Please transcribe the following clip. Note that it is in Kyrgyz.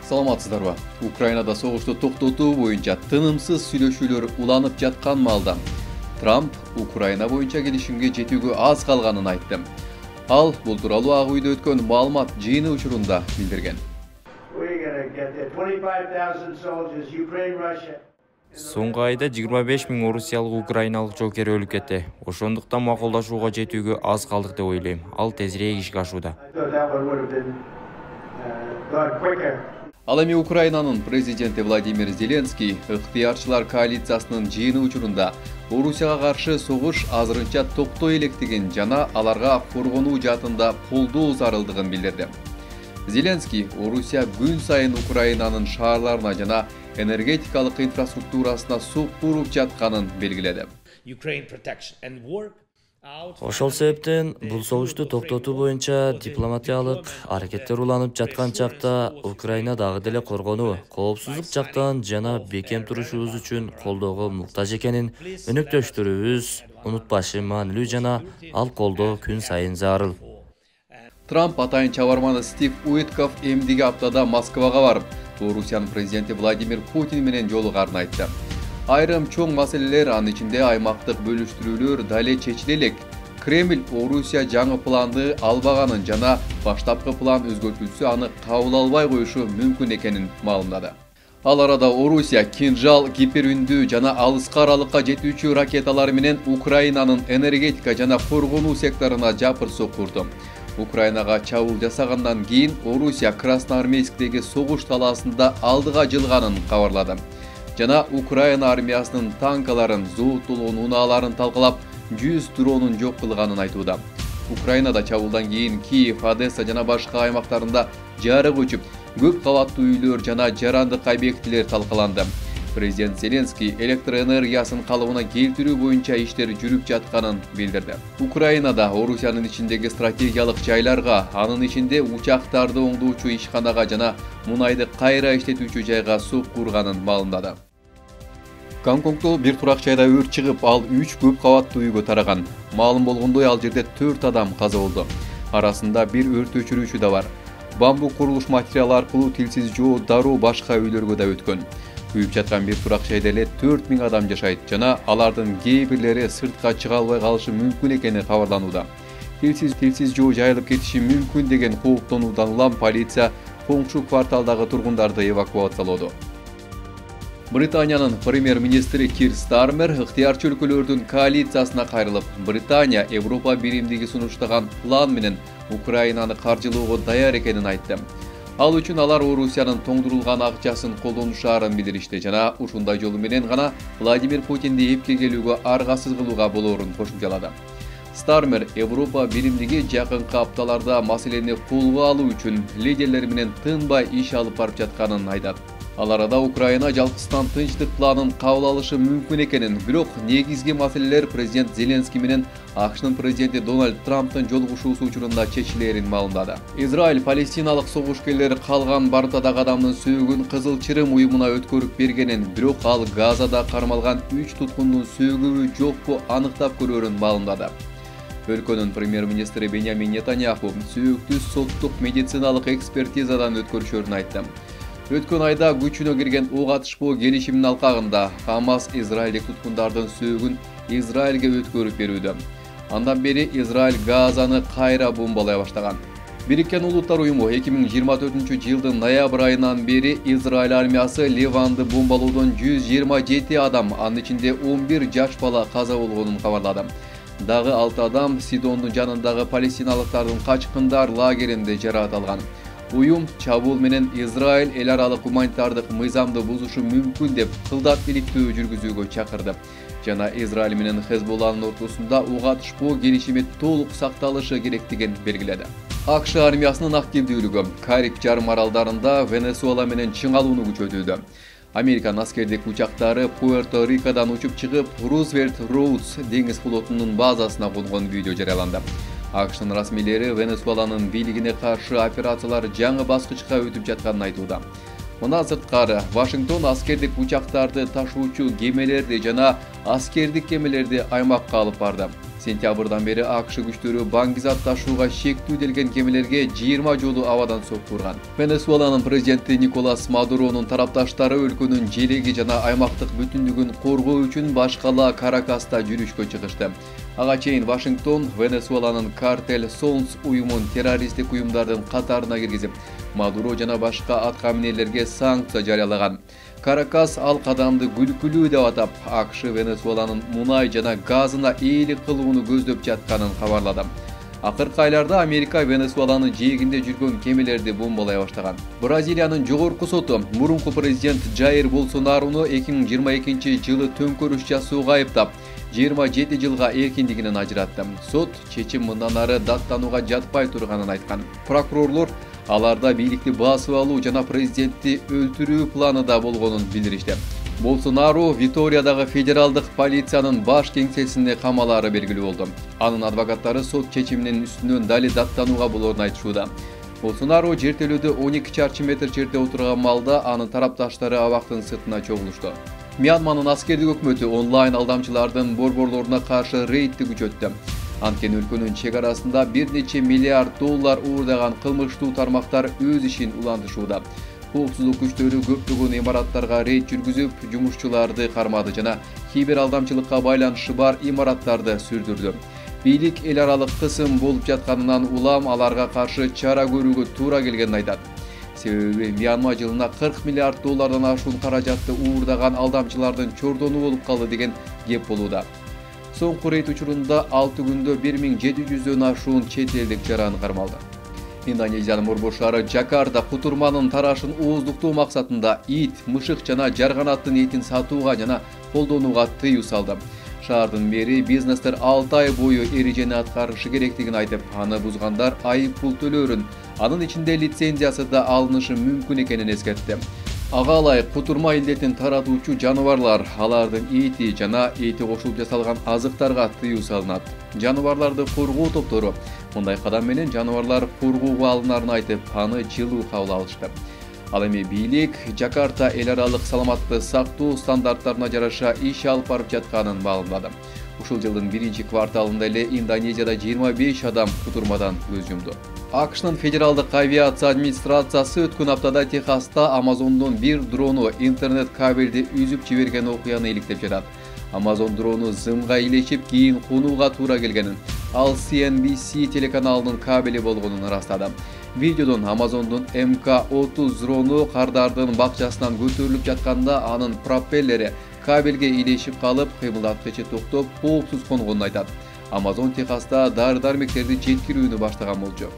Саламатсыздарбы? Украинада согушту токтотуу боюнча тынымсыз сүйлөшүүлөр уланып жаткан маалда Трамп Украина боюнча келишимге жетүүгө аз калганын айтты. Ал бул тууралуу Ак үйдө өткөн маалымат жыйыны учурунда билдирген. Соңку айда 25 000 орусиялык украиналык жоокер өлүп кетти. Ошондуктан макулдашууга жетүүгө аз калдык деп ойлойм. Ал тезирээк ишке ашууда. Ал эми Украинанын президенти Владимир Зеленский ыктыярчылар коалициясынын жыйыны учурунда Орусияга каршы согуш азырынча токтой электигин жана аларга коргонуу жаатында колдоо зарылдыгын билдирди. Зеленский Орусия күн сайын Украинанын шаарларына жана энергетикалык инфраструктурасына сокку уруп жатканын белгиледи. Ошол себептен бул согушту токтотуу боюнча дипломатиялык аракеттер уланып жаткан чакта Украина дагы деле коргонуу, коопсуздук жактан жана бекем турушубуз үчүн колдоого муктаж экенин өнөктөштөрүбүз унутпашы маанилүү жана ал колдоо күн сайын зарыл. Трамп атайын чабарманы Стив Уитков эмдиги аптада Москвага барып, Орусиянын президенти Владимир Путин менен жолугарын айтты. Айрым чоң маселелер, анын ичинде аймактык бөлүштүрүүлөр дале чечиле элек. Кремль Орусия жаңы планды албаганын жана баштапкы план өзгөртүлсө аны кабыл албай коюшу мүмкүн экенин маалымдады. Ал арада Орусия кинжал, гиперүндүү жана алыска аралыкка жетүүчү ракеталар менен Украинанын энергетика жана коргонуу секторуна жапыр сокку урду. Украинага чабуул жасагандан кийин Орусия Красноармейсктеги согуш талаасында алдыга жылганын кабарлады. Жана Украина армиясынын танкаларын, зооттолгон унааларын талкалап, 100 дронун жок кылганын айтууда. Украинада чабуулдан кийин Киев, Одесса жана башка аймактарында жарык өчүп, көп кабаттуу үйлөр жана жарандык объектилер талкаланды. Президент Зеленский электр энергиясын калыбына келтирүү боюнча иштер жүрүп жатканын билдирди. Украинада Орусиянын ичиндеги стратегиялык жайларга, анын ичинде учактарды оңдоочу ишканага жана мунайды кайра иштетүүчү жайга сокку урганын маалымдады. Гонконгдо бир турак-жайда өрт чыгып, ал 3 көп кабаттуу үйгө тараган. Маалым болгондой, ал жерде 4 адам каза болду. Арасында бир өрт өчүрүүчү да бар. Бамбук курулуш материалы аркылуу тилсиз жоо дароо башка үйлөргө да өткөн. Күйүп жаткан бир турак-жайда эле 4000 адам жашайт жана алардын кээ бирлери сыртка чыга албай калышы мүмкүн экени кабарланууда. Тилсиз жоо жайылып кетиши мүмкүн деген кооптонуудан улам полиция коңшу кварталдагы тургундарды эвакуациялоодо. Британиянын премьер-министри Кир Стармер ыктыярчы өлкөлөрдүн коалициясына кайрылып, Британия Европа биримдиги сунуштаган план менен Украинаны каржылоого даяр экенин айтты. Ал үчүн алар Орусиянын тоңдурулган акчасын колдонушаарын билдиришти жана ушундай жолу менен гана Владимир Путинди эпке келүүгө аргасыз кылууга болоорун кошумчалады. Стармер Европа биримдиги жакынкы апталарда маселени колго алуу үчүн лидерлер менен тынбай иш алып барып жатканын айтат. Ал арада Украина жалпыстан тынчтык планын кабыл алышы мүмкүн экенин, бирок негизги маселелер президент Зеленский менен АКШнын президенти Дональд Трамптын жолугушуусу учурунда чечилерин маалымдады. Израиль палестиналык согушкерлер калган бартадагы адамдын сөөгүн Кызыл Чырым уюмуна өткөрүп бергенин, бирок ал Газада кармалган 3 туткундун сөөгүбү жокпу аныктап көрөөрүн маалымдады. Өлкөнүн премьер-министри Беньямин Нетаньяху сөөктү соттук медициналык экспертизадан өткөрүшөрүн айтты. Өткөн айда күчүнө кирген ок атышпоо келишиминин алкагында Хамас израилдик туткундардын сөөгүн Израилге өткөрүп берүүдө. Андан бери Израиль Газаны кайра бомбалай баштаган. Бириккен Улуттар уюму 2024 жылдын ноябрь айынан бери Израиль армиясы Ливанды бомбалоодон 127 адам, анын ичинде 11 жаш бала каза болгонун кабарлады. Дагы 6 адам Сидондун жанындагы палестиналыктардын качкындар лагеринде жаракат алган. Уюм чабуул менен Израиль эл аралык гуманитардык мыйзамды бузушу мүмкүн деп кылдат иликтөө жүргүзүүгө чакырды жана Израиль менен Хезболланын ортосунда ок атышпоо келишими толук сакталышы керектигин белгиледи. АКШ армиясынын активдүүлүгү Кариб жарым аралдарында Венесуэла менен чыңалууну күчөтүүдө. Американ аскердик учактары Пуэрто-Рикодан учуп чыгып, Рузвельт Роудс деңиз флотунун базасына конгон видео жарыяланды. АКШнын расмийлери Венесуэланын бийлигине каршы операциялар жаңы баскычка өтүп жатканын айтууда. Мына сырткары Вашингтон аскердик учактарды ташуучу кемелерди жана аскердик кемелерди аймакка алып барды. Сентябрдан бeri АКШ күчтөрү баңгизат ташууга шектүүделген кемелерге 20 жолу абадан сокку урган. Венесуэланын президенти Николас Мадуронун тарапташтары өлкөнүн желеги жана аймактык бүтүндүгүн коргоо үчүн баш кала Каракаста жүрүшкө чыгышты. Ага чейин Вашингтон Венесуэланын картель Сонс уюмун террористтик уюмдардын катарына киргизип, Мадуро жана башка аткаминерлерге санкция жарыялаган. Каракас ал кадамды күлкүлүү деп атап, АКШ Венесуэланын мунай жана газына ээлик кылууну көздөп жатканын кабарлады. Акыркы айларда Америка Венесуэланын жээгинде жүргөн кемелерди бомбалай баштаган. Бразилиянын жогорку соту мурунку президент Жаир Болсонаруну 2022 жылы төңкөрүш жасоого айыптап, 27 жылга эркиндигинен ажыратты. Сот чечим мындан ары даттанууга жатпай турганын айткан. Прокурорлор аларда бийликти басып алуу жана президентти өлтүрүү планында болгонун билдиришти. Болсонару Виториядагы федералдык полициянын баш кеңсесине камалары белгилүү болду. Анын адвокаттары сот чечиминин үстүнөн дали даттанууга болоорун айтышууда. Болсонару жертөлүүдө 12 чарчы метр жерде отурган малда анын тарапташтары абактын сыртына чогулушту. Мьянманын аскердик өкмөтү онлайн алдамчылардын борборлоруна каршы рейдти күчөттү. Анткени өлкөнүн чек арасында бир нече миллиард доллар уурдаган кылмыштуу тармактар өз ишин улантышууда. Коопсуздук күчтөрү көптөгөн имараттарга рейд жүргүзүп, жумушчуларды кармады жана кибер алдамчылыкка байланышы бар имараттарды сүрдүрдү. Бийлик эл аралык кысым болуп жатканынан улам аларга каршы чара көрүүгө туура келгенин айтат. Себеби Мьянма жылына 40 миллиард доллардан ашуун каражатты уурдаган алдамчылардын чордону болуп калды деген кеп болууда. Соңку рейд учурунда 6 күндө 1700дөн ашуун чет элдик жаран кармалды. Индонезиянын борбор шаары Жакарта кутурманын тарашын ооздуктоо максатында ит, мышык жана жарганаттын этин сатууга жана колдонууга тыюу салды. Шаардын мэри бизнестер 6 ай бою эрежени аткарышы керектигин айтып, аны бузгандар айып пул төлөөрүн, анын ичинде лицензиясы да алынышы мүмкүн экенин эскертти. Ага ылайык кутурма илдетин таратуучу жаныбарлар, алардын эти жана эти кошулуп жасалган азыктарга тыюу салынат. Жаныбарларды коргоо топтору мындай кадам менен жаныбарлар коргоого алынарын айтып, аны жылуу кабыл алышты. Ал эми бийлик Жакарта эл аралык саламатты сактоо стандарттарына жараша иш алып барып жатканын маалымдады. Ушул жылдын 1-кварталында эле Индонезияда 25 адам кутурмадан көз жумду. АКШнын федералдык авиация администрациясы өткөн аптада Техаста Амазондун бир дрону интернет кабелди үзүп жиберген окуяны иликтеп жатат. Amazon дрону зымга илешип кийин кунууга туура келгенин, ал CNBC телеканалынын кабели болгонун ырастады. Видеодон Amazon'дун MK-30 дрону кардардын бакчасынан көтөрүлүп жатканда анын пропеллери кабелге илешип калып, кыймылдаткычы токтоп, коопсуз конгонун айтат. Amazon Техаста дары-дармектерди жеткирүүнү баштаган болчу.